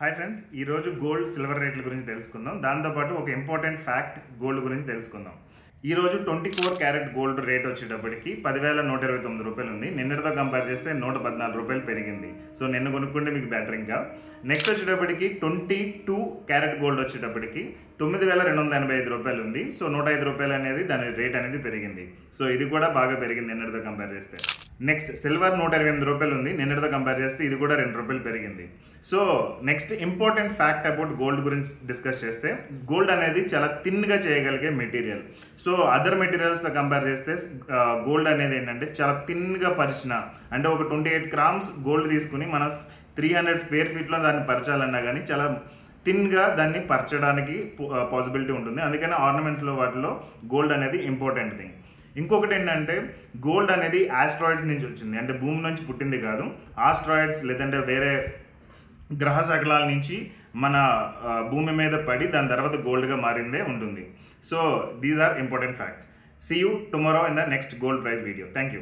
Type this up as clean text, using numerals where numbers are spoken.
Hi friends, ఈరోజు gold silver రేట్ల గురించి తెలుసుకుందాం. దాంతోపాటు ఒక ఇంపార్టెంట్ ఫ్యాక్ట్ గోల్డ్ గురించి తెలుసుకుందాం. ఈరోజు 24 క్యారెట్ గోల్డ్ రేట్ వచ్చేటప్పటికి 10,129 రూపాయలు ఉంది. నిన్నటితో కంపేర్ చేస్తే 114 రూపాయలు పెరిగింది. సో నిన్న కొనుక్కుంటే మీకు బెటర్. ఇంకా నెక్స్ట్ వచ్చేటప్పటికి 22 క్యారెట్ గోల్డ్ వచ్చేటప్పటికి 9,285 రూపాయలు ఉంది. సో 105 రూపాయలు అనేది దాని రేట్ అనేది పెరిగింది. సో ఇది కూడా బాగా పెరిగింది నిన్నటితో కంపేర్ చేస్తే. నెక్స్ట్ సిల్వర్ 128 రూపాయలు ఉంది. నిన్నటితో కంపేర్ చేస్తే ఇది కూడా 2 రూపాయలు పెరిగింది. So next important fact about gold గురించి డిస్కస్ చేస్తే, గోల్డ్ అనేది చాలా థిన్గా చేయగలిగే మెటీరియల్. సో అదర్ మెటీరియల్స్తో కంపేర్ చేస్తే గోల్డ్ అనేది ఏంటంటే చాలా థిన్గా పరిచిన, అంటే ఒక 28 గ్రామ్స్ గోల్డ్ తీసుకుని మన 300 స్క్వేర్ ఫీట్లో దాన్ని పరచాలన్నా కానీ చాలా థిన్గా దాన్ని పరచడానికి పాసిబిలిటీ ఉంటుంది. అందుకని ఆర్నమెంట్స్లో వాటిలో గోల్డ్ అనేది ఇంపార్టెంట్ థింగ్. ఇంకొకటి ఏంటంటే గోల్డ్ అనేది ఆస్ట్రాయిడ్స్ నుంచి వచ్చింది, అంటే భూమి నుంచి పుట్టింది కాదు. ఆస్ట్రాయిడ్స్ లేదంటే వేరే గ్రహ శకలాల నుంచి మన భూమి మీద పడి దాని తర్వాత గోల్డ్గా మారిందే ఉంటుంది. So these are important facts. See you tomorrow in the next gold price video. Thank you.